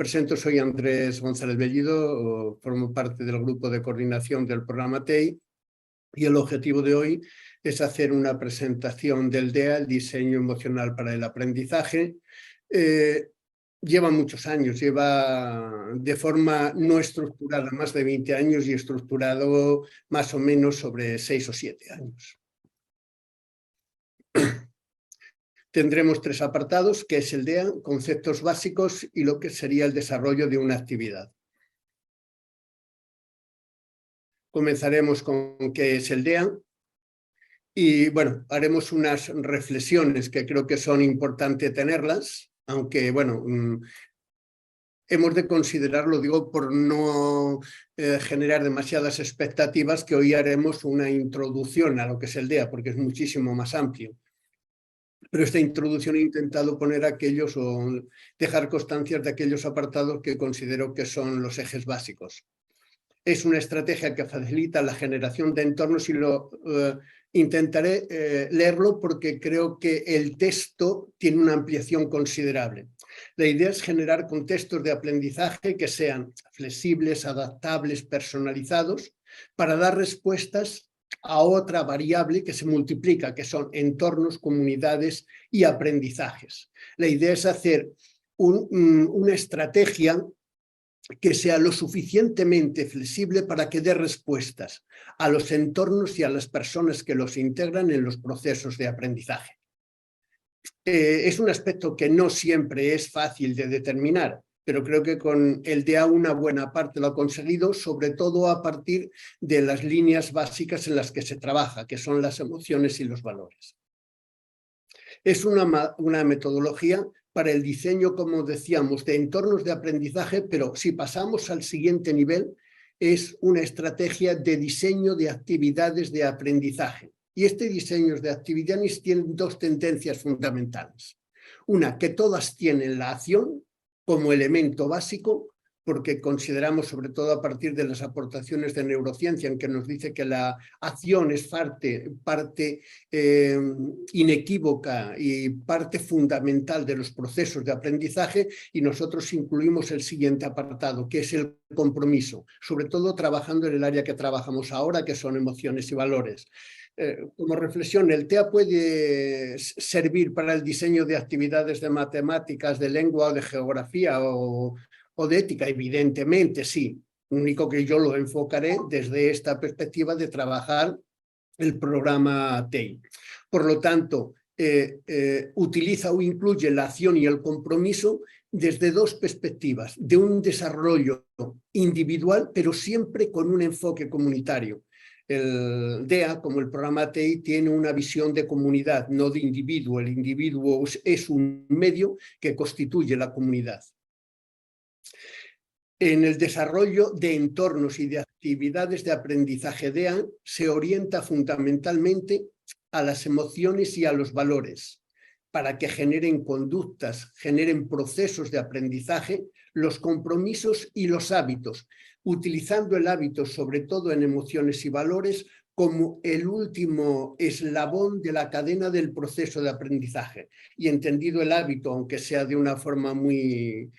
presento, soy Andrés González Bellido, formo parte del grupo de coordinación del programa TEI y el objetivo de hoy es hacer una presentación del DEA, el diseño emocional para el aprendizaje. Lleva muchos años, lleva de forma no estructurada más de 20 años y estructurado más o menos sobre 6 o 7 años. Tendremos 3 apartados, que es el DEA, conceptos básicos y lo que sería el desarrollo de una actividad. Comenzaremos con qué es el DEA y, bueno, haremos unas reflexiones que creo que son importantes tenerlas, aunque, bueno, hemos de considerarlo, digo, por no generar demasiadas expectativas, que hoy haremos una introducción a lo que es el DEA, porque es muchísimo más amplio. Pero esta introducción he intentado poner aquellos o dejar constancias de aquellos apartados que considero que son los ejes básicos. Es una estrategia que facilita la generación de entornos y intentaré leerlo porque creo que el texto tiene una ampliación considerable. La idea es generar contextos de aprendizaje que sean flexibles, adaptables, personalizados, para dar respuestas a otra variable que se multiplica, que son entornos, comunidades y aprendizajes. La idea es hacer una estrategia que sea lo suficientemente flexible para que dé respuestas a los entornos y a las personas que los integran en los procesos de aprendizaje. Es un aspecto que no siempre es fácil de determinar, pero creo que con el DEA una buena parte lo ha conseguido, sobre todo a partir de las líneas básicas en las que se trabaja, que son las emociones y los valores. Es una metodología para el diseño, como decíamos, de entornos de aprendizaje, pero si pasamos al siguiente nivel, es una estrategia de diseño de actividades de aprendizaje. Y este diseño de actividades tiene 2 tendencias fundamentales. Una, que todas tienen la acción como elemento básico, porque consideramos, sobre todo a partir de las aportaciones de neurociencia, en que nos dice que la acción es parte inequívoca y parte fundamental de los procesos de aprendizaje, y nosotros incluimos el siguiente apartado, que es el compromiso, sobre todo trabajando en el área que trabajamos ahora, que son emociones y valores. Como reflexión, el TEA puede servir para el diseño de actividades de matemáticas, de lengua o de geografía o de ética, evidentemente sí. Lo único que yo lo enfocaré desde esta perspectiva de trabajar el programa TEI. Por lo tanto, utiliza o incluye la acción y el compromiso desde 2 perspectivas, de un desarrollo individual, pero siempre con un enfoque comunitario. El DEA, como el programa TEI, tiene una visión de comunidad, no de individuo. El individuo es un medio que constituye la comunidad. En el desarrollo de entornos y de actividades de aprendizaje DEA se orienta fundamentalmente a las emociones y a los valores, para que generen conductas, generen procesos de aprendizaje, los compromisos y los hábitos, utilizando el hábito, sobre todo en emociones y valores, como el último eslabón de la cadena del proceso de aprendizaje. Y entendido el hábito, aunque sea de una forma muy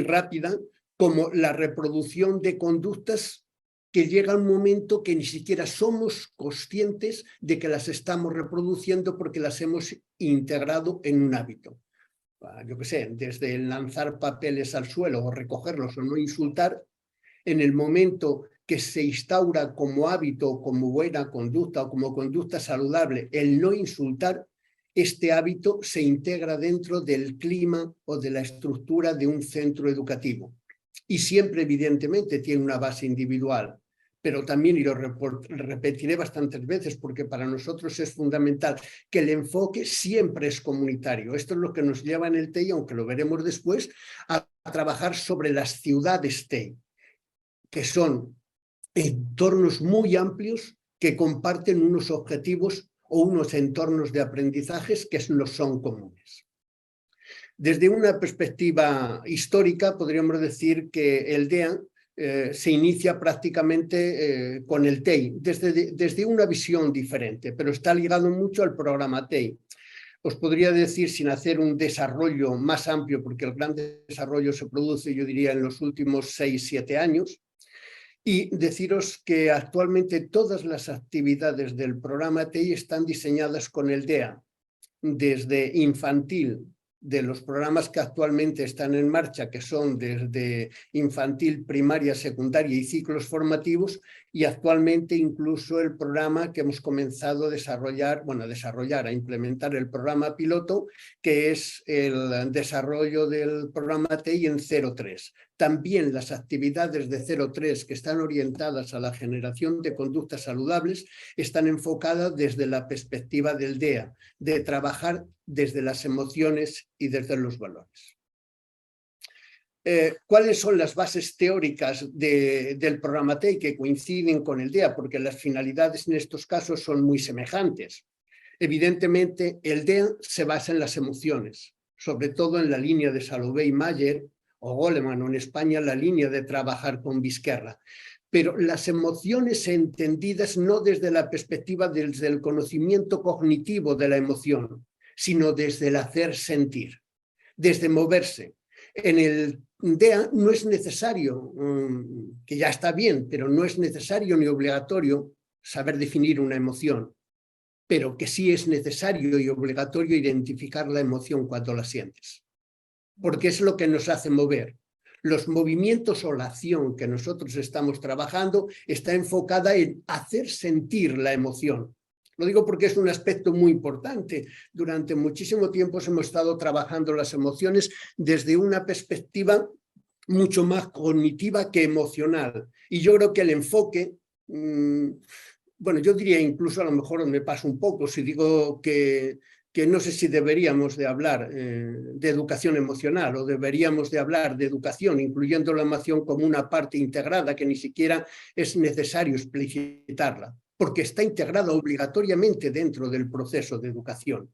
rápida, como la reproducción de conductas que llega un momento que ni siquiera somos conscientes de que las estamos reproduciendo porque las hemos integrado en un hábito. Yo qué sé, desde lanzar papeles al suelo o recogerlos o no insultar, en el momento que se instaura como hábito, como buena conducta o como conducta saludable el no insultar, este hábito se integra dentro del clima o de la estructura de un centro educativo. Y siempre, evidentemente, tiene una base individual, pero también, y lo repetiré bastantes veces porque para nosotros es fundamental, que el enfoque siempre es comunitario. Esto es lo que nos lleva en el TEI, aunque lo veremos después, a trabajar sobre las ciudades TEI, que son entornos muy amplios que comparten unos objetivos o unos entornos de aprendizajes que nos son comunes. Desde una perspectiva histórica, podríamos decir que el DEA se inicia prácticamente con el TEI, desde una visión diferente, pero está ligado mucho al programa TEI. Os podría decir, sin hacer un desarrollo más amplio, porque el gran desarrollo se produce, yo diría, en los últimos 6-7 años, y deciros que actualmente todas las actividades del programa TEI están diseñadas con el DEA, desde infantil, de los programas que actualmente están en marcha, que son desde infantil, primaria, secundaria y ciclos formativos, y actualmente incluso el programa que hemos comenzado a desarrollar, a implementar el programa piloto, que es el desarrollo del programa TEI en 0-3. También las actividades de 0-3 que están orientadas a la generación de conductas saludables están enfocadas desde la perspectiva del DEA, de trabajar desde las emociones y desde los valores. ¿Cuáles son las bases teóricas del programa TEI que coinciden con el DEA? Porque las finalidades en estos casos son muy semejantes. Evidentemente, el DEA se basa en las emociones, sobre todo en la línea de Salovey y Mayer, o Goleman, o en España la línea de trabajar con Vizquerra. Pero las emociones entendidas no desde la perspectiva desde el conocimiento cognitivo de la emoción, sino desde el hacer sentir, desde moverse. En el DEA no es necesario, que ya está bien, pero no es necesario ni obligatorio saber definir una emoción, pero que sí es necesario y obligatorio identificar la emoción cuando la sientes, porque es lo que nos hace mover. Los movimientos o la acción que nosotros estamos trabajando está enfocada en hacer sentir la emoción. Lo digo porque es un aspecto muy importante. Durante muchísimo tiempo hemos estado trabajando las emociones desde una perspectiva mucho más cognitiva que emocional. Y yo creo que el enfoque, bueno, yo diría incluso a lo mejor me paso un poco si digo que no sé si deberíamos de hablar de educación emocional o deberíamos de hablar de educación, incluyendo la emoción como una parte integrada que ni siquiera es necesario explicitarla, porque está integrada obligatoriamente dentro del proceso de educación.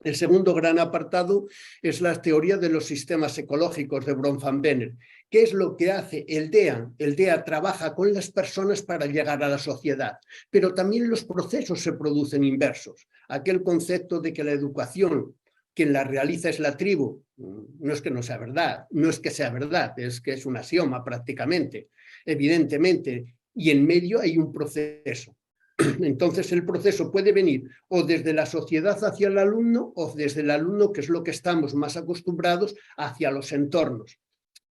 El segundo gran apartado es la teoría de los sistemas ecológicos de Bronfenbrenner. ¿Qué es lo que hace el DEA? El DEA trabaja con las personas para llegar a la sociedad, pero también los procesos se producen inversos. Aquel concepto de que la educación, quien la realiza es la tribu, no es que no sea verdad, no es que sea verdad, es que es un axioma prácticamente, evidentemente, y en medio hay un proceso. Entonces el proceso puede venir o desde la sociedad hacia el alumno o desde el alumno, que es lo que estamos más acostumbrados, hacia los entornos.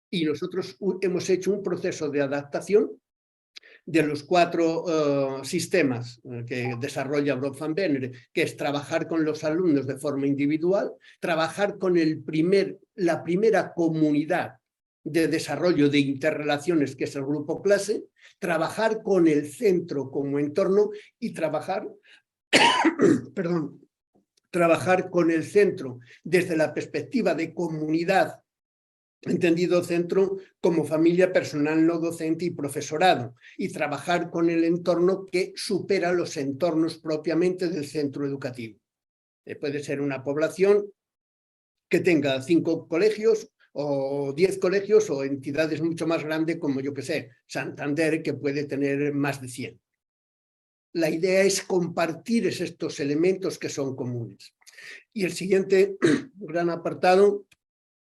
Y nosotros hemos hecho un proceso de adaptación de los 4 sistemas que desarrolla Bronfenbrenner, que es trabajar con los alumnos de forma individual, trabajar con la primera comunidad de desarrollo de interrelaciones, que es el grupo clase, trabajar con el centro como entorno y trabajar con el centro desde la perspectiva de comunidad, entendido centro como familia, personal no docente y profesorado, y trabajar con el entorno que supera los entornos propiamente del centro educativo. Puede ser una población que tenga 5 colegios o 10 colegios o entidades mucho más grandes como, yo que sé, Santander, que puede tener más de 100. La idea es compartir estos elementos que son comunes. Y el siguiente gran apartado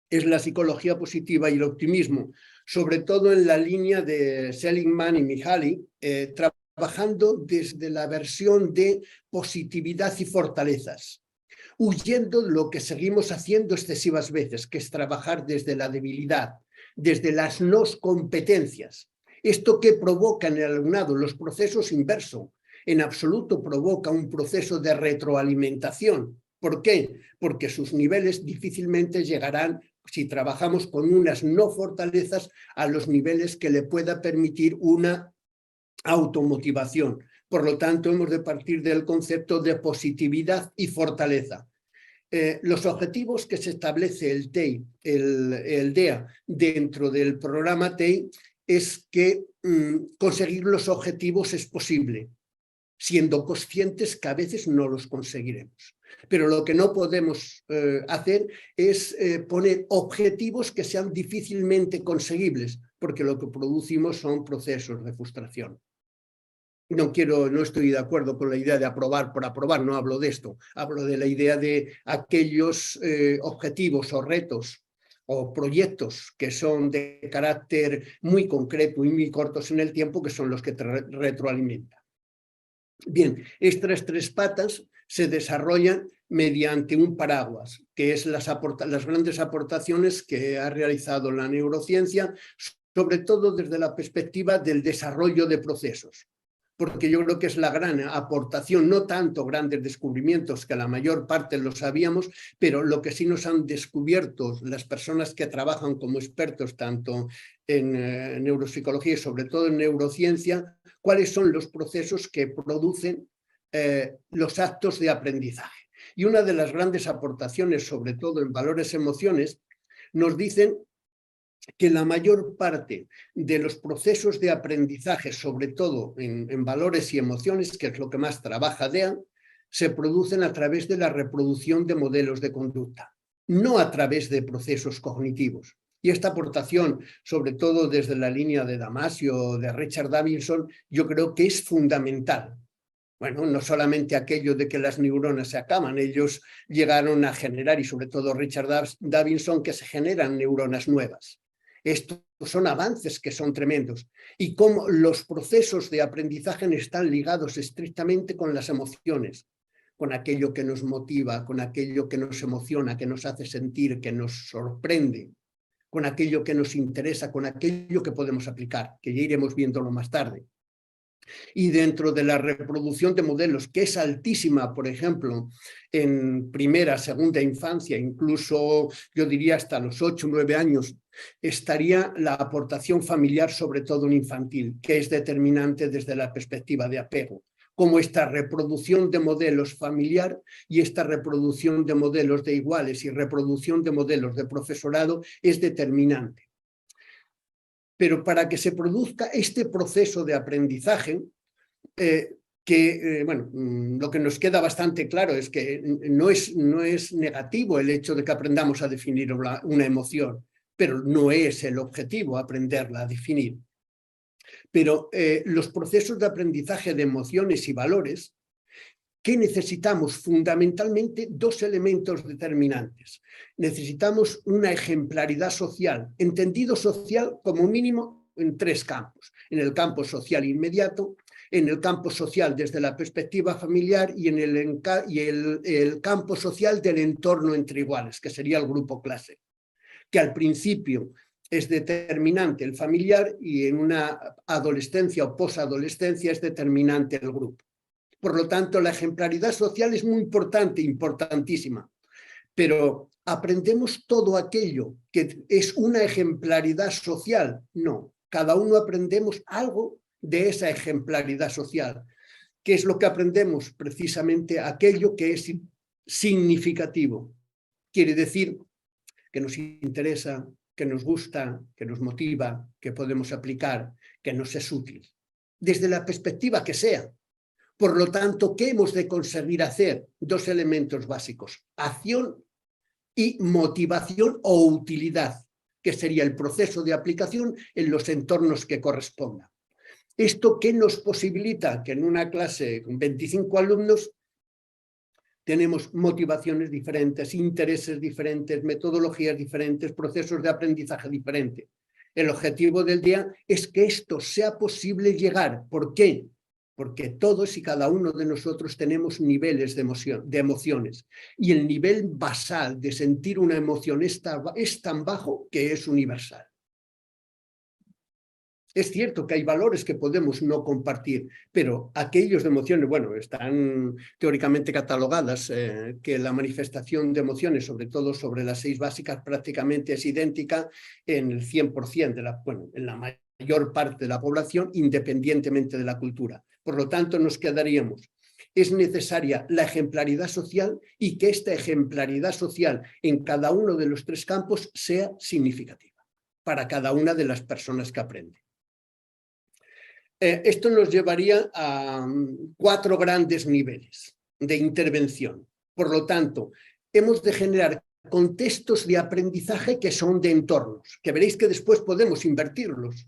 es la psicología positiva y el optimismo, sobre todo en la línea de Seligman y Mihaly, trabajando desde la versión de positividad y fortalezas, huyendo de lo que seguimos haciendo excesivas veces, que es trabajar desde la debilidad, desde las no competencias. Esto que provoca en el alumnado los procesos inversos, en absoluto provoca un proceso de retroalimentación. ¿Por qué? Porque sus niveles difícilmente llegarán, si trabajamos con unas no fortalezas, a los niveles que le pueda permitir una automotivación. Por lo tanto, hemos de partir del concepto de positividad y fortaleza. Los objetivos que se establece el TEI, el DEA, dentro del programa TEI, es que conseguir los objetivos es posible, siendo conscientes que a veces no los conseguiremos. Pero lo que no podemos hacer es poner objetivos que sean difícilmente conseguibles, porque lo que producimos son procesos de frustración. no estoy de acuerdo con la idea de aprobar por aprobar, no hablo de esto, hablo de la idea de aquellos objetivos o retos o proyectos que son de carácter muy concreto y muy cortos en el tiempo, que son los que te retroalimentan. Bien, estas tres patas se desarrollan mediante un paraguas, que es las grandes aportaciones que ha realizado la neurociencia, sobre todo desde la perspectiva del desarrollo de procesos. Porque yo creo que es la gran aportación, no tanto grandes descubrimientos, que la mayor parte lo sabíamos, pero lo que sí nos han descubierto las personas que trabajan como expertos tanto en neuropsicología y sobre todo en neurociencia, cuáles son los procesos que producen los actos de aprendizaje. Y una de las grandes aportaciones, sobre todo en valores emociones, nos dicen que la mayor parte de los procesos de aprendizaje, sobre todo en valores y emociones, que es lo que más trabaja DEA, se producen a través de la reproducción de modelos de conducta, no a través de procesos cognitivos. Y esta aportación, sobre todo desde la línea de Damasio, de Richard Davidson, yo creo que es fundamental. Bueno, no solamente aquello de que las neuronas se acaban, ellos llegaron a generar, y sobre todo Richard Davidson, que se generan neuronas nuevas. Estos son avances que son tremendos. Y cómo los procesos de aprendizaje están ligados estrictamente con las emociones, con aquello que nos motiva, con aquello que nos emociona, que nos hace sentir, que nos sorprende, con aquello que nos interesa, con aquello que podemos aplicar, que ya iremos viéndolo más tarde. Y dentro de la reproducción de modelos, que es altísima, por ejemplo, en primera, segunda infancia, incluso yo diría hasta los 8 o 9 años, estaría la aportación familiar, sobre todo en infantil, que es determinante desde la perspectiva de apego. Como esta reproducción de modelos familiar y esta reproducción de modelos de iguales y reproducción de modelos de profesorado es determinante. Pero para que se produzca este proceso de aprendizaje, bueno, lo que nos queda bastante claro es que no es negativo el hecho de que aprendamos a definir una emoción, pero no es el objetivo aprenderla a definir. Pero los procesos de aprendizaje de emociones y valores, ¿qué necesitamos? Fundamentalmente dos elementos determinantes. Necesitamos una ejemplaridad social, entendido social como mínimo en 3 campos. En el campo social inmediato, en el campo social desde la perspectiva familiar y en el campo social del entorno entre iguales, que sería el grupo clase, que al principio es determinante el familiar y en una adolescencia o posadolescencia es determinante el grupo. Por lo tanto, la ejemplaridad social es muy importante, importantísima, pero ¿aprendemos todo aquello que es una ejemplaridad social? No, cada uno aprendemos algo de esa ejemplaridad social. ¿Qué es lo que aprendemos? Precisamente aquello que es significativo. Quiere decir que nos interesa, que nos gusta, que nos motiva, que podemos aplicar, que nos es útil, desde la perspectiva que sea. Por lo tanto, ¿qué hemos de conseguir hacer? 2 elementos básicos: acción y motivación o utilidad, que sería el proceso de aplicación en los entornos que correspondan. ¿Esto qué nos posibilita? Que en una clase con 25 alumnos tenemos motivaciones diferentes, intereses diferentes, metodologías diferentes, procesos de aprendizaje diferentes. El objetivo del día es que esto sea posible llegar. ¿Por qué? Porque todos y cada uno de nosotros tenemos niveles de emociones. Y el nivel basal de sentir una emoción es tan bajo que es universal. Es cierto que hay valores que podemos no compartir, pero aquellos de emociones, bueno, están teóricamente catalogadas, que la manifestación de emociones, sobre todo sobre las 6 básicas, prácticamente es idéntica en el 100% en la mayor parte de la población, independientemente de la cultura. Por lo tanto, nos quedaríamos. Es necesaria la ejemplaridad social y que esta ejemplaridad social en cada uno de los 3 campos sea significativa para cada una de las personas que aprenden. Esto nos llevaría a 4 grandes niveles de intervención. Por lo tanto, hemos de generar contextos de aprendizaje que son de entornos, que veréis que después podemos invertirlos.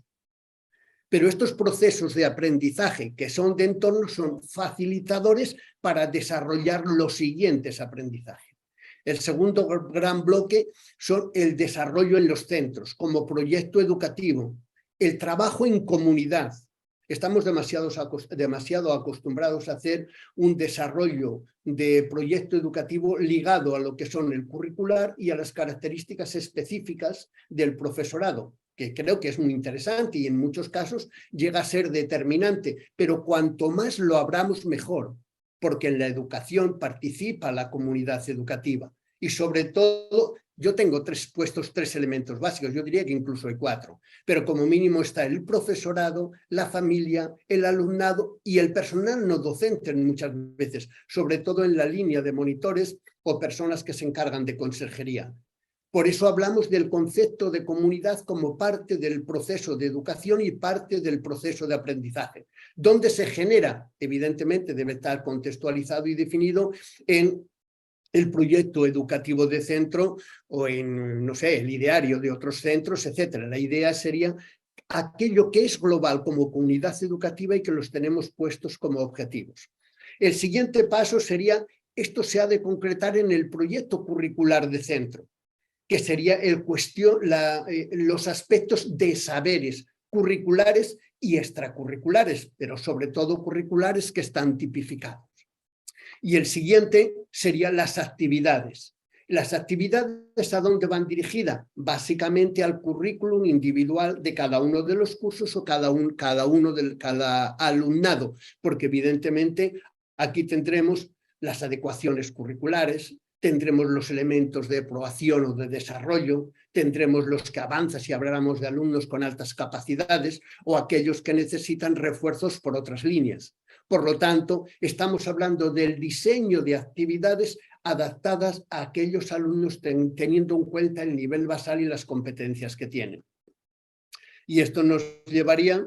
Pero estos procesos de aprendizaje que son de entorno son facilitadores para desarrollar los siguientes aprendizajes. El segundo gran bloque son el desarrollo en los centros como proyecto educativo, el trabajo en comunidad. Estamos demasiado acostumbrados a hacer un desarrollo de proyecto educativo ligado a lo que son el curricular y a las características específicas del profesorado, que creo que es muy interesante y en muchos casos llega a ser determinante, pero cuanto más lo abramos mejor, porque en la educación participa la comunidad educativa y sobre todo yo tengo puestos tres elementos básicos, yo diría que incluso hay 4, pero como mínimo está el profesorado, la familia, el alumnado y el personal no docente muchas veces, sobre todo en la línea de monitores o personas que se encargan de conserjería. Por eso hablamos del concepto de comunidad como parte del proceso de educación y parte del proceso de aprendizaje, donde se genera, evidentemente debe estar contextualizado y definido en el proyecto educativo de centro o en, no sé, el ideario de otros centros, etcétera. La idea sería aquello que es global como comunidad educativa y que los tenemos puestos como objetivos. El siguiente paso sería, esto se ha de concretar en el proyecto curricular de centro, que sería los aspectos de saberes curriculares y extracurriculares, pero sobre todo curriculares que están tipificados. Y el siguiente serían las actividades. ¿Las actividades a dónde van dirigidas? Básicamente al currículum individual de cada uno de los cursos o cada alumnado, porque evidentemente aquí tendremos las adecuaciones curriculares, tendremos los elementos de aprobación o de desarrollo, tendremos los que avanzan si habláramos de alumnos con altas capacidades o aquellos que necesitan refuerzos por otras líneas. Por lo tanto, estamos hablando del diseño de actividades adaptadas a aquellos alumnos teniendo en cuenta el nivel basal y las competencias que tienen. Y esto nos llevaría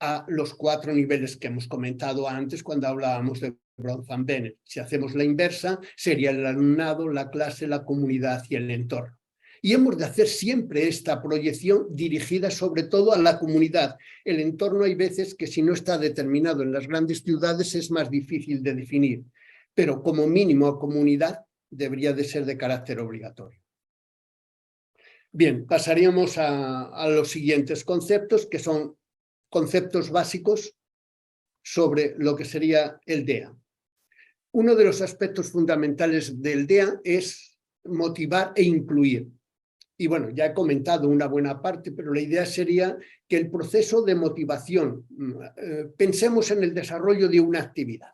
a los 4 niveles que hemos comentado antes cuando hablábamos de Bronfman-Bennett. Si hacemos la inversa, sería el alumnado, la clase, la comunidad y el entorno. Y hemos de hacer siempre esta proyección dirigida sobre todo a la comunidad. El entorno hay veces que si no está determinado en las grandes ciudades es más difícil de definir, pero como mínimo a comunidad debería de ser de carácter obligatorio. Bien, pasaríamos a los siguientes conceptos, que son conceptos básicos sobre lo que sería el DEA. Uno de los aspectos fundamentales del DEA es motivar e incluir. Y bueno, ya he comentado una buena parte, pero la idea sería que el proceso de motivación, pensemos en el desarrollo de una actividad.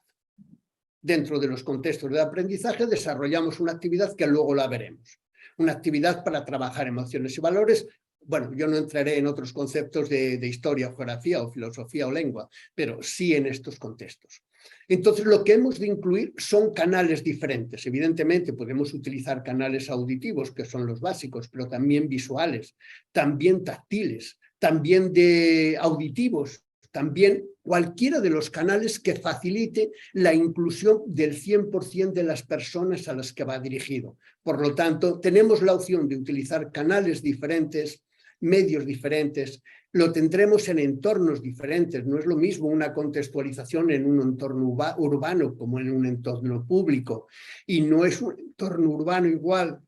Dentro de los contextos de aprendizaje desarrollamos una actividad que luego la veremos. Una actividad para trabajar emociones y valores. Bueno, yo no entraré en otros conceptos de historia, geografía o filosofía o lengua, pero sí en estos contextos. Entonces, lo que hemos de incluir son canales diferentes. Evidentemente, podemos utilizar canales auditivos, que son los básicos, pero también visuales, también táctiles, también de auditivos, también cualquiera de los canales que facilite la inclusión del 100% de las personas a las que va dirigido. Por lo tanto, tenemos la opción de utilizar canales diferentes, medios diferentes, lo tendremos en entornos diferentes. No es lo mismo una contextualización en un entorno urbano como en un entorno público. Y no es un entorno urbano igual.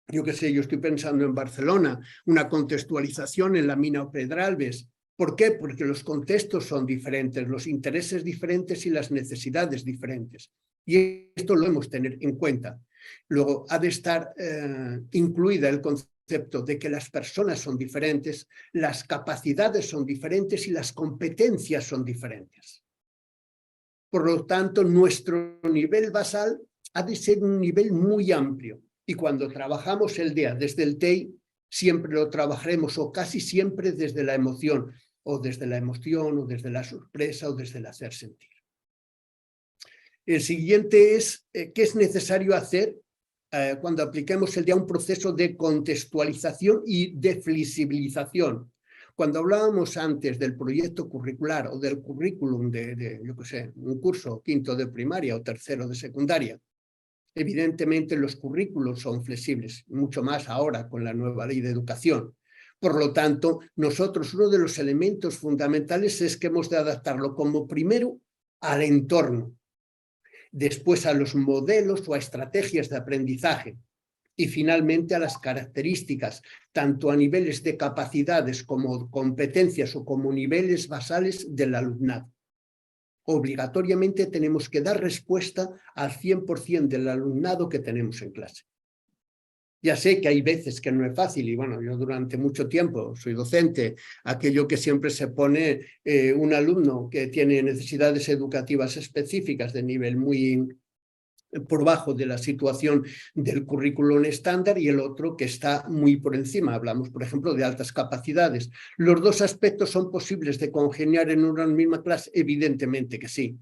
Yo qué sé, yo estoy pensando en Barcelona, una contextualización en la mina Pedralbes. ¿Por qué? Porque los contextos son diferentes, los intereses diferentes y las necesidades diferentes. Y esto lo hemos de tener en cuenta. Luego, ha de estar incluida el concepto de que las personas son diferentes, las capacidades son diferentes y las competencias son diferentes. Por lo tanto, nuestro nivel basal ha de ser un nivel muy amplio. Y cuando trabajamos el DEA desde el TEI, siempre lo trabajaremos o casi siempre desde la emoción, o desde la emoción, o desde la sorpresa, o desde el hacer sentir. El siguiente es, ¿qué es necesario hacer cuando apliquemos el DEA un proceso de contextualización y de flexibilización? Cuando hablábamos antes del proyecto curricular o del currículum yo qué sé, un curso quinto de primaria o tercero de secundaria, evidentemente los currículos son flexibles, mucho más ahora con la nueva ley de educación. Por lo tanto, nosotros uno de los elementos fundamentales es que hemos de adaptarlo como primero al entorno, después a los modelos o a estrategias de aprendizaje y finalmente a las características, tanto a niveles de capacidades como competencias o como niveles basales del alumnado. Obligatoriamente tenemos que dar respuesta al 100% del alumnado que tenemos en clase. Ya sé que hay veces que no es fácil y bueno, yo durante mucho tiempo soy docente, aquello que siempre se pone un alumno que tiene necesidades educativas específicas de nivel muy por bajo de la situación del currículum estándar y el otro que está muy por encima. Hablamos, por ejemplo, de altas capacidades. ¿Los dos aspectos son posibles de congeniar en una misma clase? Evidentemente que sí.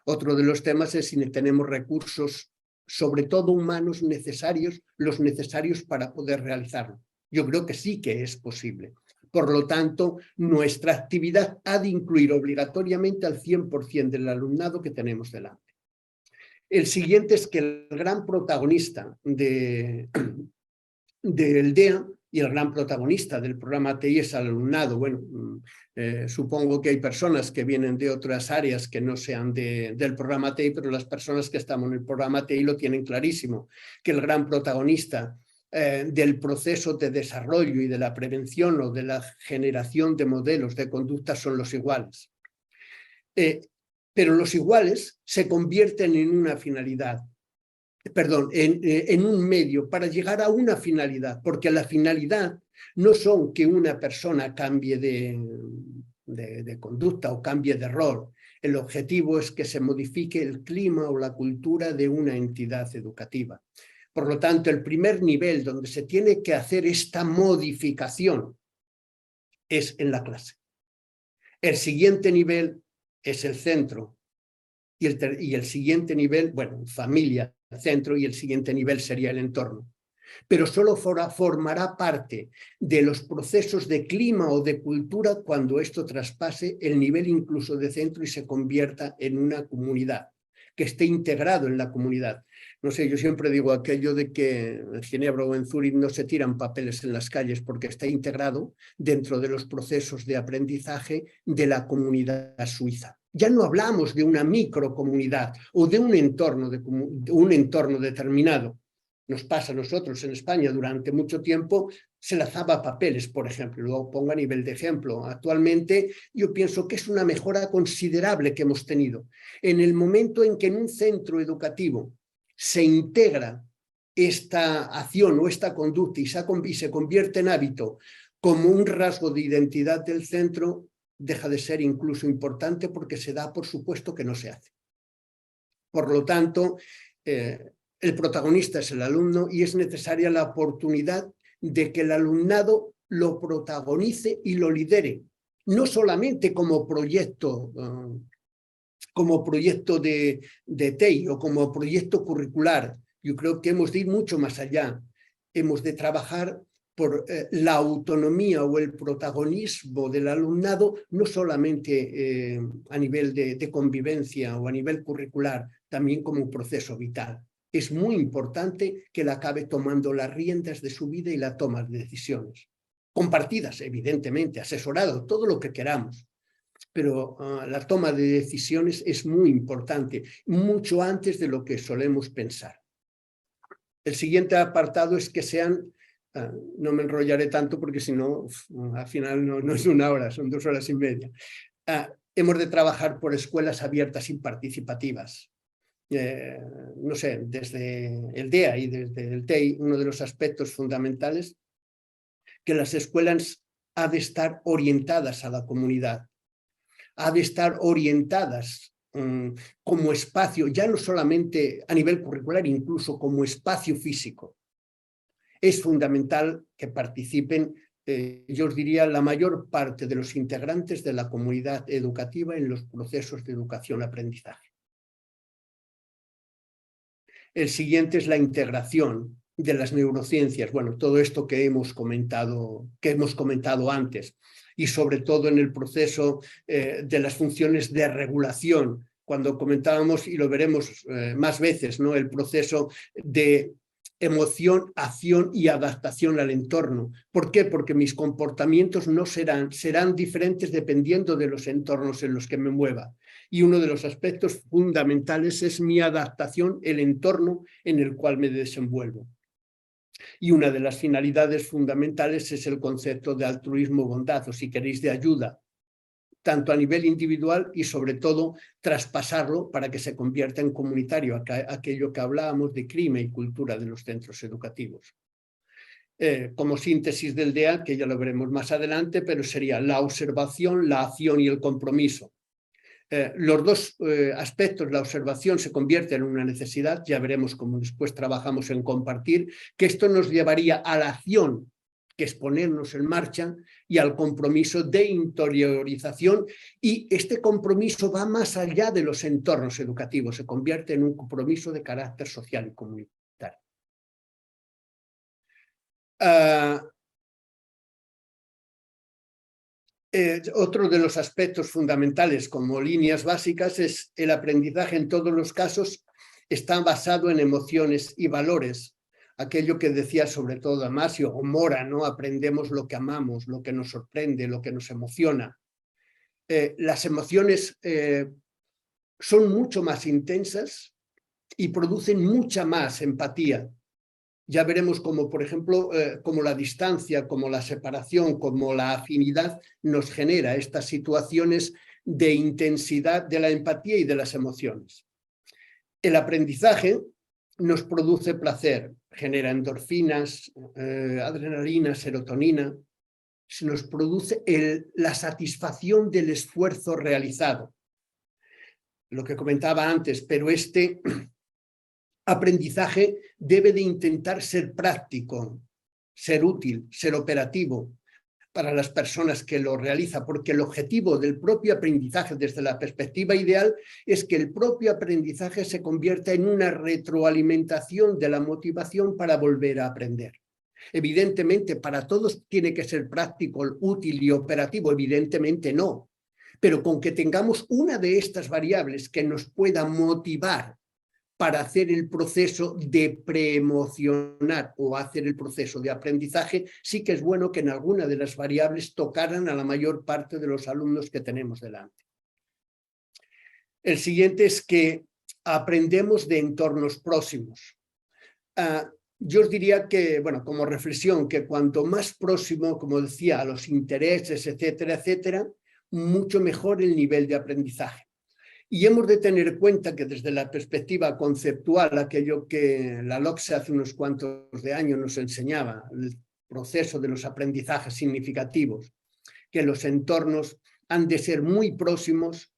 Otro de los temas es si tenemos recursos, sobre todo humanos, necesarios, los necesarios para poder realizarlo. Yo creo que sí que es posible. Por lo tanto, nuestra actividad ha de incluir obligatoriamente al 100% del alumnado que tenemos delante. El siguiente es que el gran protagonista del DEA y el gran protagonista del programa TI es el alumnado. Bueno, supongo que hay personas que vienen de otras áreas que no sean del programa TI, pero las personas que estamos en el programa TI lo tienen clarísimo, que el gran protagonista del proceso de desarrollo y de la prevención o de la generación de modelos de conducta son los iguales. Pero los iguales se convierten en una finalidad, perdón, en un medio para llegar a una finalidad, porque la finalidad no son que una persona cambie de conducta o cambie de rol. El objetivo es que se modifique el clima o la cultura de una entidad educativa. Por lo tanto, el primer nivel donde se tiene que hacer esta modificación es en la clase. El siguiente nivel es el centro y el siguiente nivel, bueno, familia, centro, y el siguiente nivel sería el entorno. Pero solo formará parte de los procesos de clima o de cultura cuando esto traspase el nivel incluso de centro y se convierta en una comunidad, que esté integrado en la comunidad. No sé, yo siempre digo aquello de que en Ginebra o en Zúrich no se tiran papeles en las calles porque está integrado dentro de los procesos de aprendizaje de la comunidad suiza. Ya no hablamos de una microcomunidad o de un entorno determinado. Nos pasa a nosotros en España durante mucho tiempo, se lanzaba papeles, por ejemplo, luego pongo a nivel de ejemplo. Actualmente yo pienso que es una mejora considerable que hemos tenido. En el momento en que en un centro educativo se integra esta acción o esta conducta y se convierte en hábito como un rasgo de identidad del centro, deja de ser incluso importante porque se da por supuesto que no se hace. Por lo tanto, el protagonista es el alumno y es necesaria la oportunidad de que el alumnado lo protagonice y lo lidere, no solamente como proyecto de TEI o como proyecto curricular. Yo creo que hemos de ir mucho más allá. Hemos de trabajar por la autonomía o el protagonismo del alumnado, no solamente a nivel de convivencia o a nivel curricular, también como un proceso vital. Es muy importante que él acabe tomando las riendas de su vida y la toma de decisiones. Compartidas, evidentemente, asesorado, todo lo que queramos. Pero la toma de decisiones es muy importante, mucho antes de lo que solemos pensar. El siguiente apartado es que sean, no me enrollaré tanto porque si no, al final no es una hora, son 2 horas y media. Hemos de trabajar por escuelas abiertas y participativas. No sé, desde el DEA y desde el TEI, uno de los aspectos fundamentales, que las escuelas han de estar orientadas a la comunidad, han de estar orientadas como espacio, ya no solamente a nivel curricular, incluso como espacio físico. Es fundamental que participen, yo os diría, la mayor parte de los integrantes de la comunidad educativa en los procesos de educación-aprendizaje. El siguiente es la integración de las neurociencias. Bueno, todo esto que hemos comentado antes, y sobre todo en el proceso de las funciones de regulación, cuando comentábamos, y lo veremos más veces, ¿no? El proceso de emoción, acción y adaptación al entorno. ¿Por qué? Porque mis comportamientos no serán diferentes dependiendo de los entornos en los que me mueva. Y uno de los aspectos fundamentales es mi adaptación, el entorno en el cual me desenvuelvo. Y una de las finalidades fundamentales es el concepto de altruismo-bondad, o si queréis, de ayuda, tanto a nivel individual y sobre todo traspasarlo para que se convierta en comunitario, aquello que hablábamos de clima y cultura de los centros educativos. Como síntesis del DEA, que ya lo veremos más adelante, pero sería la observación, la acción y el compromiso. Los dos aspectos, la observación se convierte en una necesidad, ya veremos cómo después trabajamos en compartir, que esto nos llevaría a la acción, que es ponernos en marcha, y al compromiso de interiorización, y este compromiso va más allá de los entornos educativos, se convierte en un compromiso de carácter social y comunitario. Otro de los aspectos fundamentales como líneas básicas es el aprendizaje en todos los casos está basado en emociones y valores. Aquello que decía sobre todo Damasio o Mora, ¿no? Aprendemos lo que amamos, lo que nos sorprende, lo que nos emociona. Las emociones son mucho más intensas y producen mucha más empatía. Ya veremos cómo, por ejemplo, como la distancia, como la separación, como la afinidad nos genera estas situaciones de intensidad de la empatía y de las emociones. El aprendizaje nos produce placer, genera endorfinas, adrenalina, serotonina, nos produce la satisfacción del esfuerzo realizado. Lo que comentaba antes, pero este aprendizaje debe de intentar ser práctico, ser útil, ser operativo para las personas que lo realizan, porque el objetivo del propio aprendizaje desde la perspectiva ideal es que el propio aprendizaje se convierta en una retroalimentación de la motivación para volver a aprender. Evidentemente, para todos tiene que ser práctico, útil y operativo, evidentemente no, pero con que tengamos una de estas variables que nos pueda motivar para hacer el proceso de preemocionar o hacer el proceso de aprendizaje, sí que es bueno que en alguna de las variables tocaran a la mayor parte de los alumnos que tenemos delante. El siguiente es que aprendemos de entornos próximos. Yo os diría que, bueno, como reflexión, que cuanto más próximo, como decía, a los intereses, etcétera, etcétera, mucho mejor el nivel de aprendizaje. Y hemos de tener en cuenta que desde la perspectiva conceptual, aquello que la LOCSE hace unos cuantos de años nos enseñaba, el proceso de los aprendizajes significativos, que los entornos han de ser muy próximos,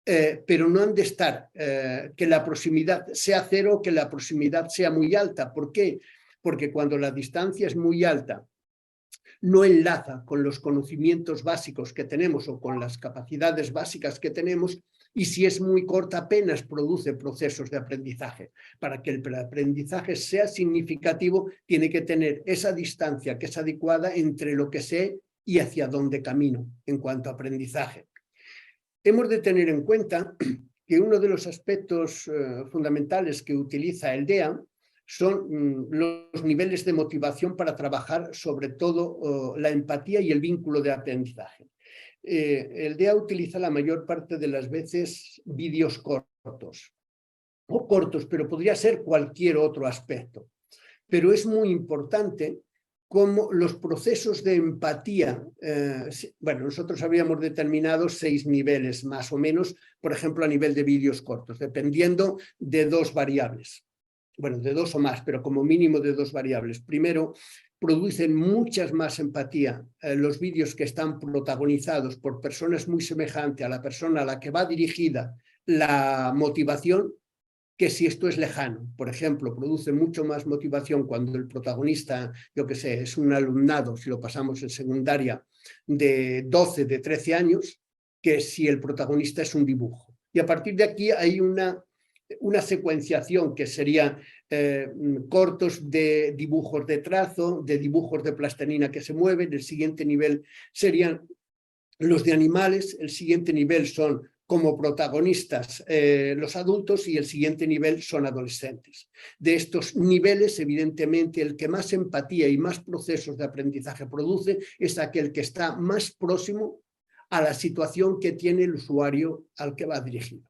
pero no han de estar, que la proximidad sea cero, que la proximidad sea muy alta. ¿Por qué? Porque cuando la distancia es muy alta, no enlaza con los conocimientos básicos que tenemos o con las capacidades básicas que tenemos, y si es muy corta apenas produce procesos de aprendizaje. Para que el aprendizaje sea significativo tiene que tener esa distancia que es adecuada entre lo que sé y hacia dónde camino en cuanto a aprendizaje. Hemos de tener en cuenta que uno de los aspectos fundamentales que utiliza el DEA son los niveles de motivación para trabajar sobre todo la empatía y el vínculo de aprendizaje. El DEA utiliza la mayor parte de las veces vídeos cortos, pero podría ser cualquier otro aspecto. Pero es muy importante como los procesos de empatía, bueno, nosotros habíamos determinado 6 niveles más o menos, por ejemplo, a nivel de vídeos cortos, dependiendo de 2 variables. Bueno, de 2 o más, pero como mínimo de 2 variables. Primero, producen muchas más empatía los vídeos que están protagonizados por personas muy semejantes a la persona a la que va dirigida la motivación, que si esto es lejano. Por ejemplo, produce mucho más motivación cuando el protagonista, yo qué sé, es un alumnado, si lo pasamos en secundaria, de 12, de 13 años, que si el protagonista es un dibujo. Y a partir de aquí hay una secuenciación que sería cortos de dibujos de trazo, de dibujos de plastilina que se mueven. El siguiente nivel serían los de animales, el siguiente nivel son como protagonistas los adultos y el siguiente nivel son adolescentes. De estos niveles, evidentemente, el que más empatía y más procesos de aprendizaje produce es aquel que está más próximo a la situación que tiene el usuario al que va dirigido.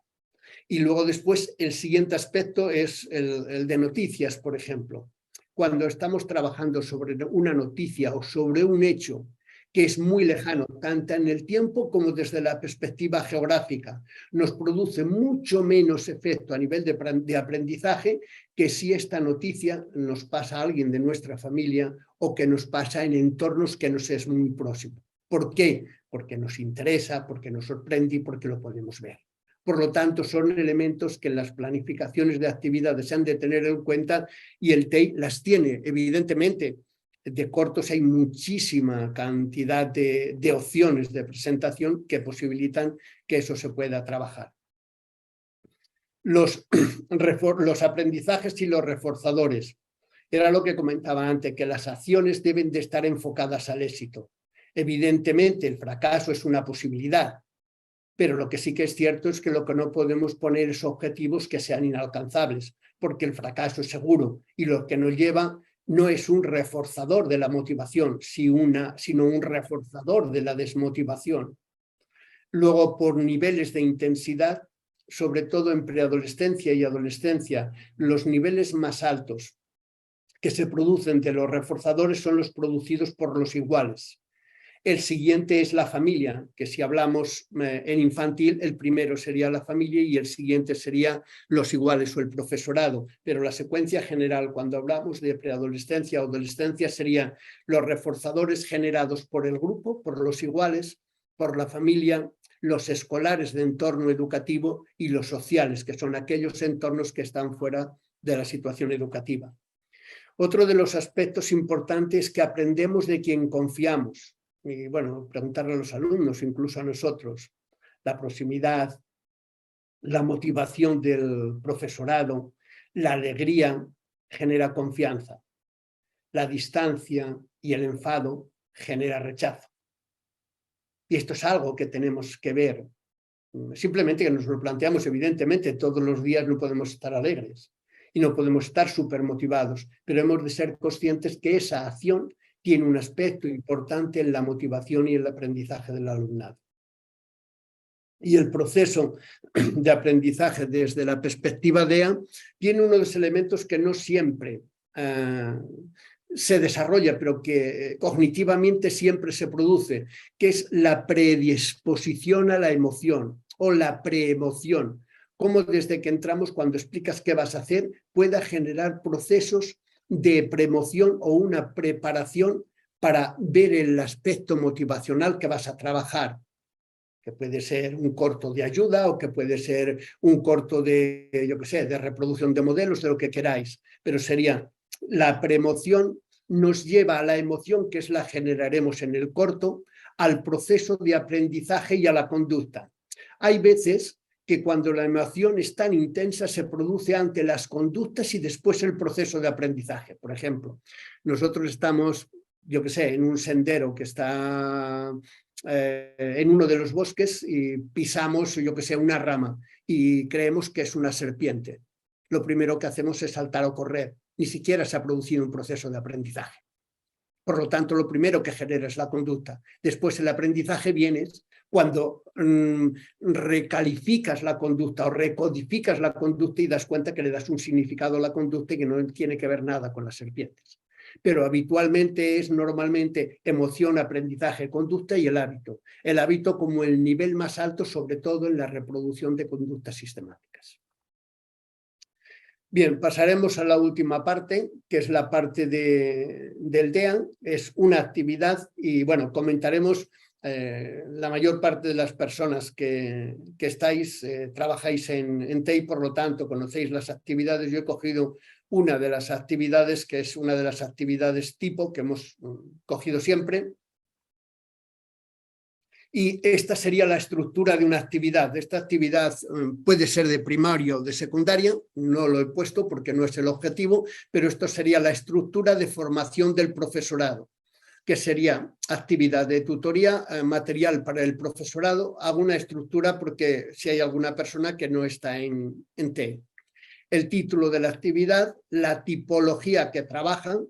Y luego después el siguiente aspecto es el de noticias, por ejemplo. Cuando estamos trabajando sobre una noticia o sobre un hecho que es muy lejano, tanto en el tiempo como desde la perspectiva geográfica, nos produce mucho menos efecto a nivel de aprendizaje que si esta noticia nos pasa a alguien de nuestra familia o que nos pasa en entornos que nos es muy próximo. ¿Por qué? Porque nos interesa, porque nos sorprende y porque lo podemos ver. Por lo tanto, son elementos que en las planificaciones de actividades se han de tener en cuenta y el TEI las tiene, evidentemente. De cortos hay muchísima cantidad de opciones de presentación que posibilitan que eso se pueda trabajar. Los aprendizajes y los reforzadores. Era lo que comentaba antes, que las acciones deben de estar enfocadas al éxito. Evidentemente, el fracaso es una posibilidad, pero lo que sí que es cierto es que lo que no podemos poner es objetivos que sean inalcanzables, porque el fracaso es seguro y lo que nos lleva no es un reforzador de la motivación, sino un reforzador de la desmotivación. Luego, por niveles de intensidad, sobre todo en preadolescencia y adolescencia, los niveles más altos que se producen de los reforzadores son los producidos por los iguales. El siguiente es la familia, que si hablamos en infantil, el primero sería la familia y el siguiente sería los iguales o el profesorado. Pero la secuencia general, cuando hablamos de preadolescencia o adolescencia, serían los reforzadores generados por el grupo, por los iguales, por la familia, los escolares de entorno educativo y los sociales, que son aquellos entornos que están fuera de la situación educativa. Otro de los aspectos importantes es que aprendemos de quien confiamos. Y bueno, preguntarle a los alumnos, incluso a nosotros, la proximidad, la motivación del profesorado, la alegría genera confianza, la distancia y el enfado genera rechazo. Y esto es algo que tenemos que ver, simplemente que nos lo planteamos, evidentemente, todos los días no podemos estar alegres y no podemos estar súper motivados, pero hemos de ser conscientes que esa acción tiene un aspecto importante en la motivación y el aprendizaje del alumnado. Y el proceso de aprendizaje desde la perspectiva DEA tiene uno de los elementos que no siempre se desarrolla, pero que cognitivamente siempre se produce, que es la predisposición a la emoción o la preemoción. Cómo desde que entramos, cuando explicas qué vas a hacer, pueda generar procesos de preemoción o una preparación para ver el aspecto motivacional que vas a trabajar, que puede ser un corto de ayuda o que puede ser un corto de, yo qué sé, de reproducción de modelos, de lo que queráis, pero sería la preemoción nos lleva a la emoción, que es la generaremos en el corto, al proceso de aprendizaje y a la conducta. Hay veces que cuando la emoción es tan intensa se produce ante las conductas y después el proceso de aprendizaje. Por ejemplo, nosotros estamos, yo qué sé, en un sendero que está en uno de los bosques y pisamos, yo qué sé, una rama y creemos que es una serpiente. Lo primero que hacemos es saltar o correr. Ni siquiera se ha producido un proceso de aprendizaje. Por lo tanto, lo primero que genera es la conducta. Después el aprendizaje viene cuando recalificas la conducta o recodificas la conducta y das cuenta que le das un significado a la conducta y que no tiene que ver nada con las serpientes. Pero habitualmente es normalmente emoción, aprendizaje, conducta y el hábito. El hábito como el nivel más alto, sobre todo en la reproducción de conductas sistemáticas. Bien, pasaremos a la última parte, que es la parte del DEAN. Es una actividad y, bueno, comentaremos la mayor parte de las personas que estáis, trabajáis en TEI, por lo tanto, conocéis las actividades. Yo he cogido una de las actividades, que es una de las actividades tipo que hemos cogido siempre. Y esta sería la estructura de una actividad. Esta actividad puede ser de primaria o de secundaria, no lo he puesto porque no es el objetivo, pero esto sería la estructura de formación del profesorado. que sería actividad de tutoría, material para el profesorado. Hago una estructura porque si hay alguna persona que no está en TEE. El título de la actividad, la tipología que trabajan,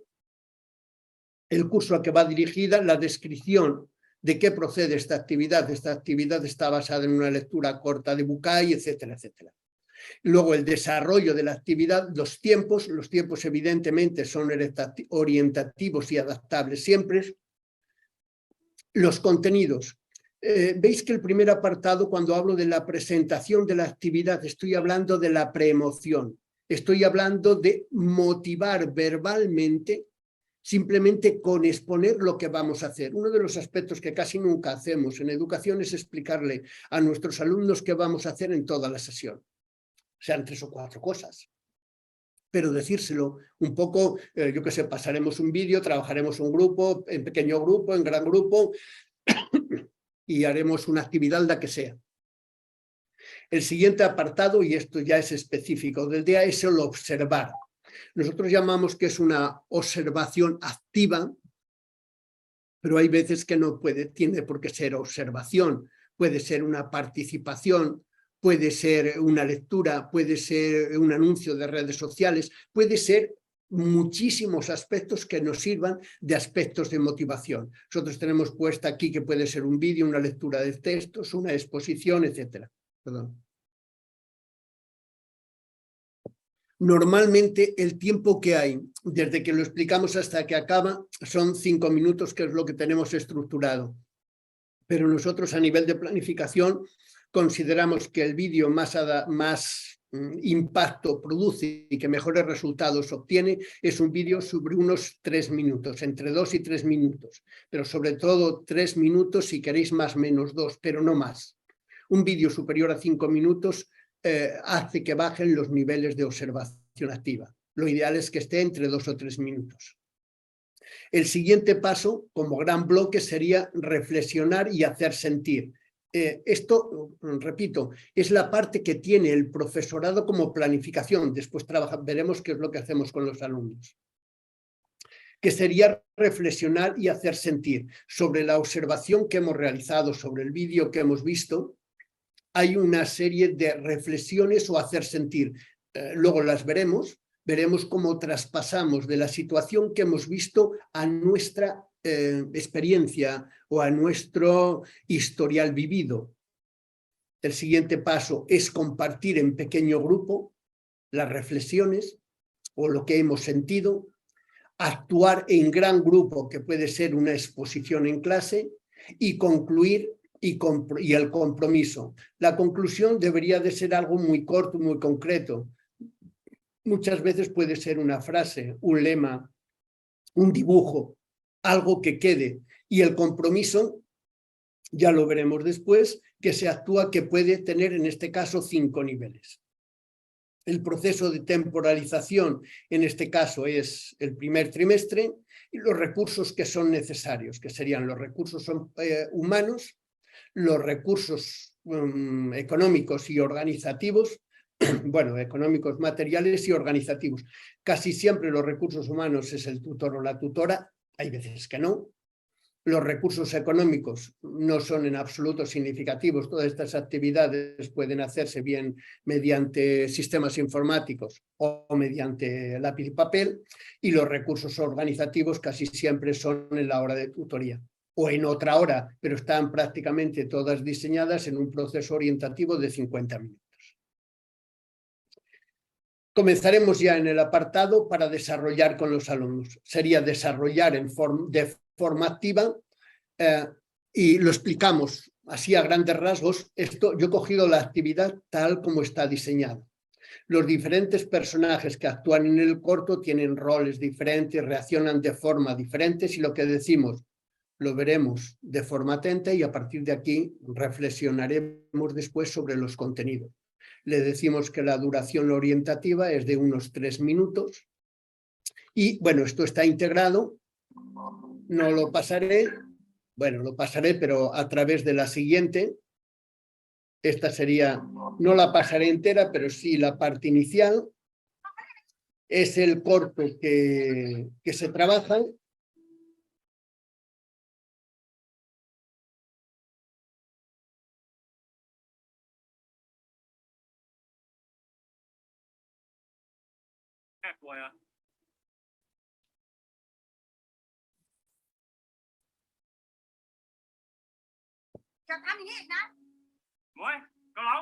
el curso a que va dirigida, la descripción de qué procede esta actividad. Esta actividad está basada en una lectura corta de Bucay, etcétera, etcétera. Luego el desarrollo de la actividad, los tiempos evidentemente son orientativos y adaptables siempre. Los contenidos. Veis que el primer apartado, cuando hablo de la presentación de la actividad, estoy hablando de la preemoción. Estoy hablando de motivar verbalmente, simplemente con exponer lo que vamos a hacer. Uno de los aspectos que casi nunca hacemos en educación es explicarle a nuestros alumnos qué vamos a hacer en toda la sesión. Sean 3 o 4 cosas. Pero decírselo un poco, yo qué sé, pasaremos un vídeo, trabajaremos un grupo, en pequeño grupo, en gran grupo, y haremos una actividad la que sea. El siguiente apartado, y esto ya es específico del DEA, es el observar. Nosotros llamamos que es una observación activa, pero hay veces que no tiene por qué ser observación, puede ser una participación, puede ser una lectura, puede ser un anuncio de redes sociales, puede ser muchísimos aspectos que nos sirvan de aspectos de motivación. Nosotros tenemos puesta aquí que puede ser un vídeo, una lectura de textos, una exposición, etcétera. Perdón. Normalmente el tiempo que hay, desde que lo explicamos hasta que acaba, son 5 minutos, que es lo que tenemos estructurado. Pero nosotros a nivel de planificación consideramos que el vídeo más impacto produce y que mejores resultados obtiene es un vídeo sobre unos 3 minutos, entre 2 y 3 minutos, pero sobre todo 3 minutos si queréis más menos 2, pero no más. Un vídeo superior a 5 minutos hace que bajen los niveles de observación activa. Lo ideal es que esté entre 2 o 3 minutos. El siguiente paso, como gran bloque, sería reflexionar y hacer sentir. Esto, repito, es la parte que tiene el profesorado como planificación. Después veremos qué es lo que hacemos con los alumnos. Que sería reflexionar y hacer sentir. Sobre la observación que hemos realizado, sobre el vídeo que hemos visto, hay una serie de reflexiones o hacer sentir. Luego las veremos cómo traspasamos de la situación que hemos visto a nuestra experiencia o a nuestro historial vivido. El siguiente paso es compartir en pequeño grupo las reflexiones o lo que hemos sentido, actuar en gran grupo, que puede ser una exposición en clase, y concluir y el compromiso. La conclusión debería de ser algo muy corto, muy concreto. Muchas veces puede ser una frase, un lema, un dibujo, algo que quede. Y el compromiso, ya lo veremos después, que se actúa, que puede tener en este caso 5 niveles. El proceso de temporalización en este caso es el primer trimestre, y los recursos que son necesarios, que serían los recursos humanos, los recursos económicos y organizativos, bueno, económicos, materiales y organizativos. Casi siempre los recursos humanos es el tutor o la tutora, hay veces que no. Los recursos económicos no son en absoluto significativos. Todas estas actividades pueden hacerse bien mediante sistemas informáticos o mediante lápiz y papel, y los recursos organizativos casi siempre son en la hora de tutoría o en otra hora, pero están prácticamente todas diseñadas en un proceso orientativo de 50 minutos. Comenzaremos ya en el apartado para desarrollar con los alumnos. Sería desarrollar de forma activa y lo explicamos así a grandes rasgos. Yo he cogido la actividad tal como está diseñada. Los diferentes personajes que actúan en el corto tienen roles diferentes, reaccionan de forma diferente, y lo que decimos lo veremos de forma atenta, y a partir de aquí reflexionaremos después sobre los contenidos. Le decimos que la duración orientativa es de unos 3 minutos y bueno, esto está integrado, no lo pasaré, bueno, lo pasaré pero a través de la siguiente. Esta sería, no la pasaré entera, pero sí la parte inicial. Es el corto que se trabaja. ป่วยอ่ะจะทำอย่างนี้อีกนะมวยก็เรา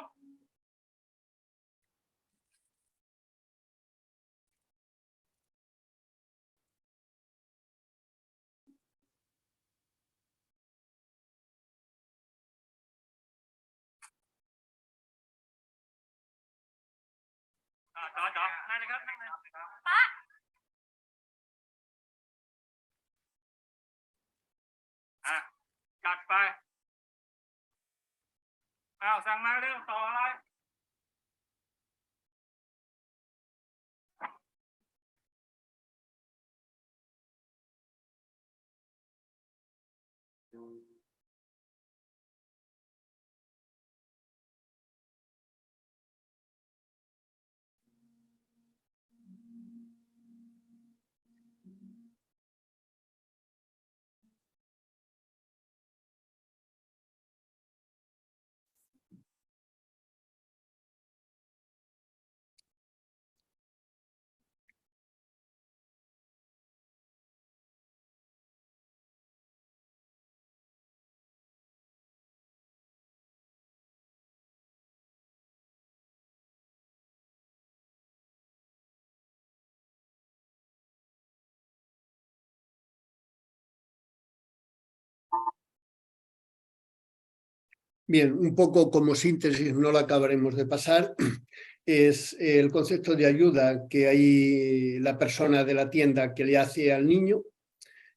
ต่อนั่นเลยครับนั่นเลยป้าจัดไปสั่งมาเร็วต่ออะไรBien, un poco como síntesis, no lo acabaremos de pasar, es el concepto de ayuda que hay la persona de la tienda que le hace al niño.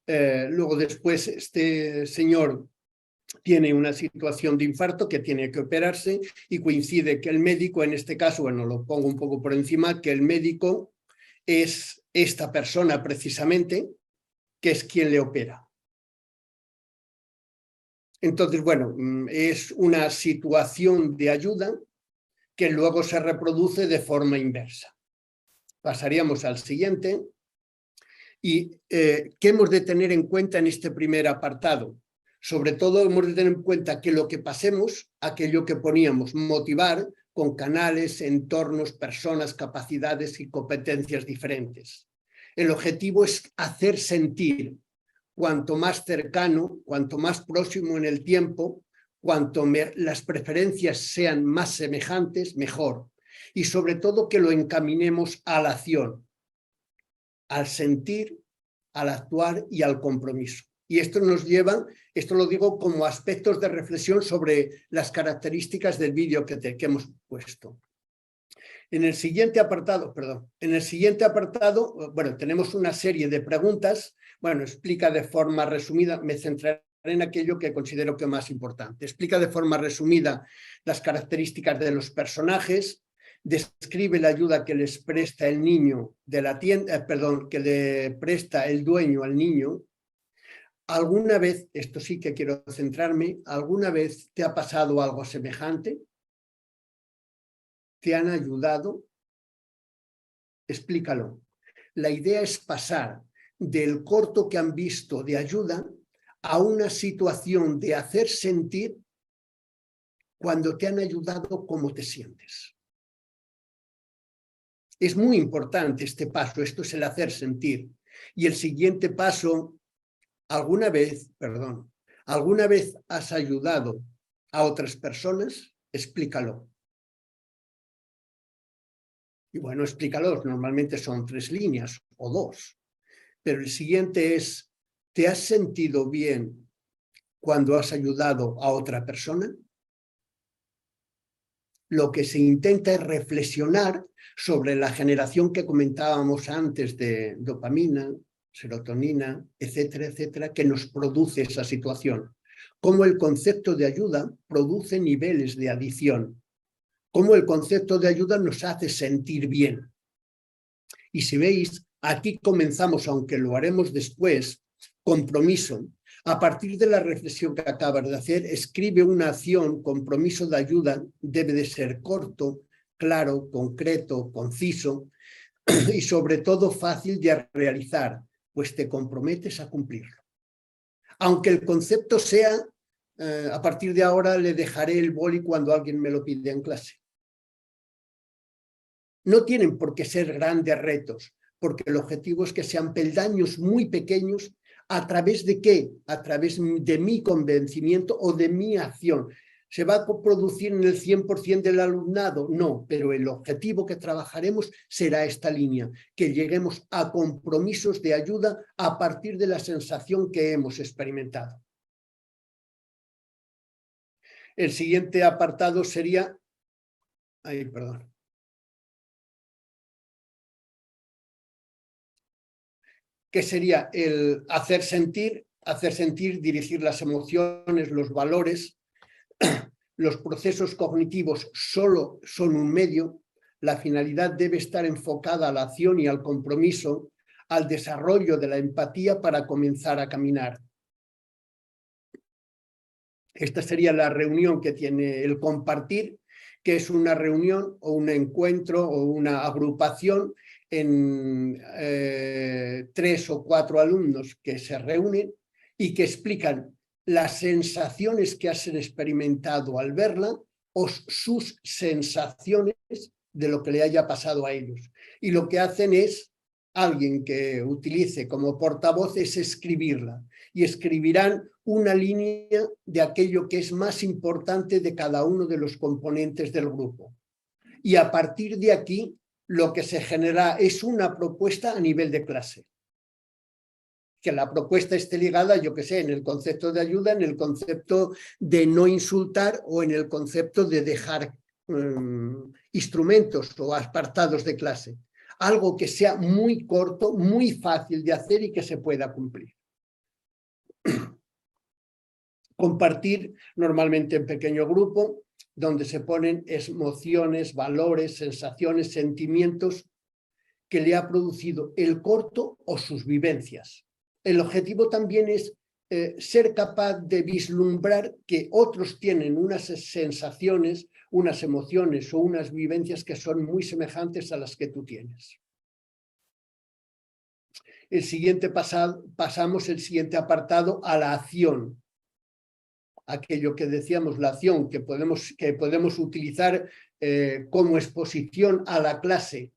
Luego después este señor tiene una situación de infarto que tiene que operarse y coincide que el médico, en este caso, bueno, lo pongo un poco por encima, que el médico es esta persona precisamente, que es quien le opera. Entonces, bueno, es una situación de ayuda que luego se reproduce de forma inversa. Pasaríamos al siguiente. ¿Y qué hemos de tener en cuenta en este primer apartado? Sobre todo hemos de tener en cuenta que lo que pasemos, aquello que poníamos, motivar con canales, entornos, personas, capacidades y competencias diferentes. El objetivo es hacer sentir cuanto más cercano, cuanto más próximo en el tiempo, cuanto las preferencias sean más semejantes, mejor. Y sobre todo que lo encaminemos a la acción, al sentir, al actuar y al compromiso. Y esto nos lleva, esto lo digo como aspectos de reflexión sobre las características del vídeo que hemos puesto. En el siguiente apartado, bueno, tenemos una serie de preguntas. Bueno, explica de forma resumida, me centraré en aquello que considero que más importante. Explica de forma resumida las características de los personajes, describe la ayuda que les presta el niño de la tienda, que le presta el dueño al niño. ¿Alguna vez, esto sí que quiero centrarme, alguna vez te ha pasado algo semejante? ¿Te han ayudado? Explícalo. La idea es pasar del corto que han visto de ayuda a una situación de hacer sentir cuando te han ayudado cómo te sientes. Es muy importante este paso, esto es el hacer sentir. Y el siguiente paso, ¿alguna vez has ayudado a otras personas? Explícalo. Y bueno, explícalo, normalmente son 3 líneas o 2. Pero el siguiente es, ¿te has sentido bien cuando has ayudado a otra persona? Lo que se intenta es reflexionar sobre la generación que comentábamos antes de dopamina, serotonina, etcétera, etcétera, que nos produce esa situación. Cómo el concepto de ayuda produce niveles de adicción. Cómo el concepto de ayuda nos hace sentir bien. Y si veis, aquí comenzamos, aunque lo haremos después, compromiso. A partir de la reflexión que acabas de hacer, escribe una acción, compromiso de ayuda, debe de ser corto, claro, concreto, conciso y sobre todo fácil de realizar, pues te comprometes a cumplirlo. Aunque el concepto sea, a partir de ahora le dejaré el boli cuando alguien me lo pide en clase. No tienen por qué ser grandes retos, porque el objetivo es que sean peldaños muy pequeños. ¿A través de qué? A través de mi convencimiento o de mi acción. ¿Se va a producir en el 100% del alumnado? No, pero el objetivo que trabajaremos será esta línea, que lleguemos a compromisos de ayuda a partir de la sensación que hemos experimentado. El siguiente apartado sería... Ay, perdón. Que sería el hacer sentir, dirigir las emociones, los valores. Los procesos cognitivos solo son un medio. La finalidad debe estar enfocada a la acción y al compromiso, al desarrollo de la empatía para comenzar a caminar. Esta sería la reunión que tiene el compartir, que es una reunión o un encuentro o una agrupación en 3 o 4 alumnos que se reúnen y que explican las sensaciones que han experimentado al verla o sus sensaciones de lo que le haya pasado a ellos. Y lo que hacen es, alguien que utilice como portavoz, es escribirla. Y escribirán una línea de aquello que es más importante de cada uno de los componentes del grupo. Y a partir de aquí, lo que se genera es una propuesta a nivel de clase. Que la propuesta esté ligada, yo que sé, en el concepto de ayuda, en el concepto de no insultar o en el concepto de dejar instrumentos o apartados de clase. Algo que sea muy corto, muy fácil de hacer y que se pueda cumplir. Compartir normalmente en pequeño grupo, donde se ponen emociones, valores, sensaciones, sentimientos que le ha producido el corto o sus vivencias. El objetivo también es ser capaz de vislumbrar que otros tienen unas sensaciones, unas emociones o unas vivencias que son muy semejantes a las que tú tienes. El siguiente pasamos el siguiente apartado a la acción. Aquello que decíamos, la acción que podemos utilizar como exposición a la clase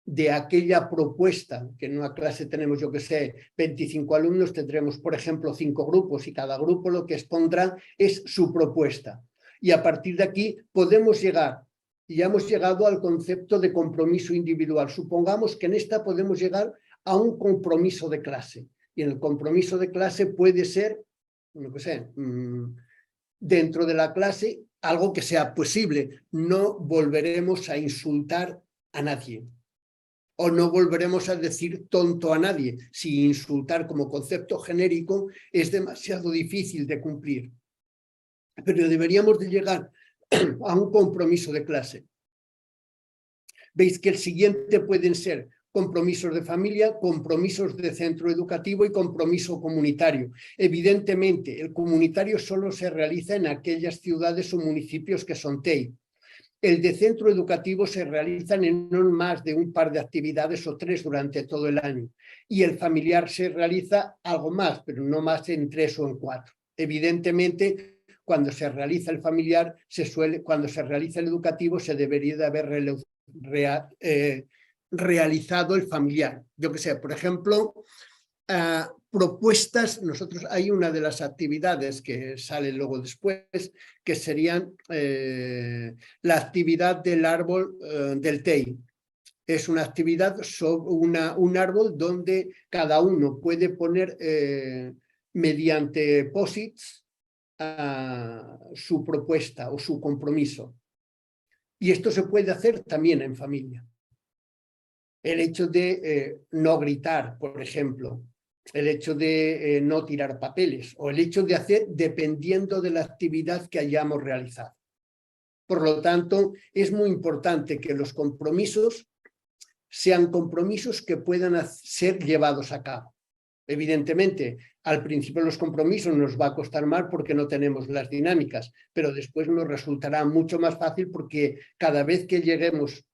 de aquella propuesta, que en una clase tenemos, yo que sé, 25 alumnos, tendremos, por ejemplo, 5 grupos y cada grupo lo que expondrá es su propuesta. Y a partir de aquí podemos llegar, y ya hemos llegado al concepto de compromiso individual. Supongamos que en esta podemos llegar a un compromiso de clase. Y en el compromiso de clase puede ser, no que sé, dentro de la clase, algo que sea posible. No volveremos a insultar a nadie. O no volveremos a decir tonto a nadie, si insultar como concepto genérico es demasiado difícil de cumplir. Pero deberíamos de llegar a un compromiso de clase. Veis que el siguiente pueden ser compromisos de familia, compromisos de centro educativo y compromiso comunitario. Evidentemente, el comunitario solo se realiza en aquellas ciudades o municipios que son TEI. El de centro educativo se realizan en no más de un par de actividades o 3 durante todo el año. Y el familiar se realiza algo más, pero no más en 3 o en 4. Evidentemente, cuando se realiza el familiar, cuando se realiza el educativo, se debería de haber realizado el familiar. Yo que sé, por ejemplo, propuestas, hay una de las actividades que sale luego después, que serían la actividad del árbol del TEI. Es una actividad sobre un árbol donde cada uno puede poner mediante posits su propuesta o su compromiso. Y esto se puede hacer también en familia. El hecho de no gritar, por ejemplo, el hecho de no tirar papeles o el hecho de hacer dependiendo de la actividad que hayamos realizado. Por lo tanto, es muy importante que los compromisos sean compromisos que puedan ser llevados a cabo. Evidentemente, al principio los compromisos nos va a costar más porque no tenemos las dinámicas, pero después nos resultará mucho más fácil porque cada vez que lleguemos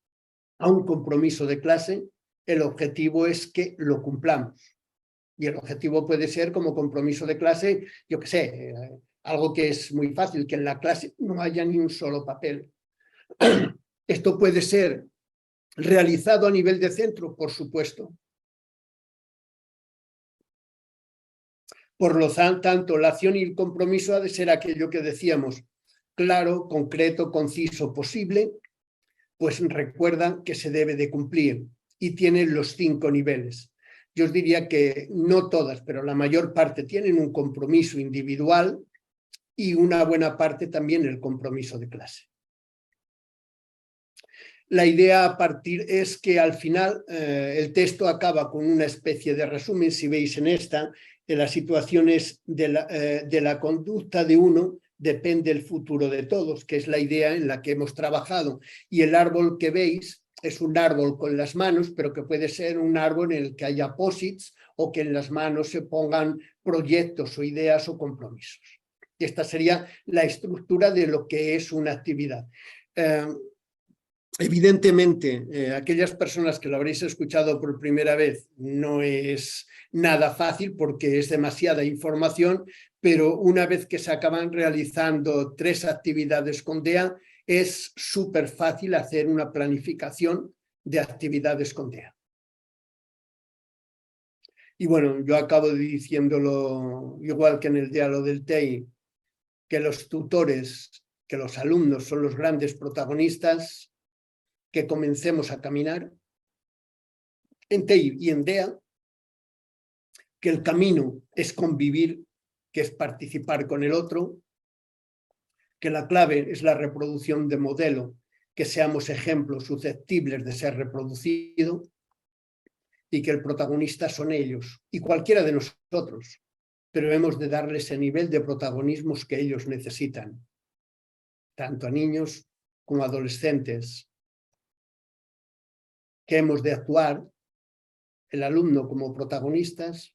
a un compromiso de clase, el objetivo es que lo cumplamos. Y el objetivo puede ser como compromiso de clase, yo qué sé, algo que es muy fácil, que en la clase no haya ni un solo papel. Esto puede ser realizado a nivel de centro, por supuesto. Por lo tanto, la acción y el compromiso ha de ser aquello que decíamos, claro, concreto, conciso, posible, pues recuerda que se debe de cumplir y tiene los 5 niveles. Yo os diría que no todas, pero la mayor parte tienen un compromiso individual y una buena parte también el compromiso de clase. La idea a partir es que al final el texto acaba con una especie de resumen, si veis en esta, de las situaciones de la conducta de uno depende el futuro de todos, que es la idea en la que hemos trabajado. Y el árbol que veis es un árbol con las manos, pero que puede ser un árbol en el que haya posits o que en las manos se pongan proyectos o ideas o compromisos. Y esta sería la estructura de lo que es una actividad. Evidentemente, aquellas personas que lo habréis escuchado por primera vez no es nada fácil porque es demasiada información, pero una vez que se acaban realizando 3 actividades con DEA, es súper fácil hacer una planificación de actividades con DEA. Y bueno, yo acabo diciéndolo igual que en el diálogo del TEI, que los tutores, que los alumnos son los grandes protagonistas, que comencemos a caminar en TEI y en DEA, que el camino es convivir, que es participar con el otro, que la clave es la reproducción de modelo, que seamos ejemplos susceptibles de ser reproducido y que el protagonista son ellos y cualquiera de nosotros, pero hemos de darles ese nivel de protagonismos que ellos necesitan, tanto a niños como a adolescentes, que hemos de actuar el alumno como protagonistas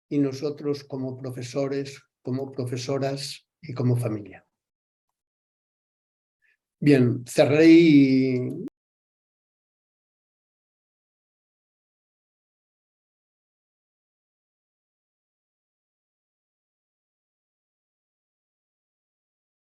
y nosotros como profesores, como profesoras y como familia. Bien, cerré y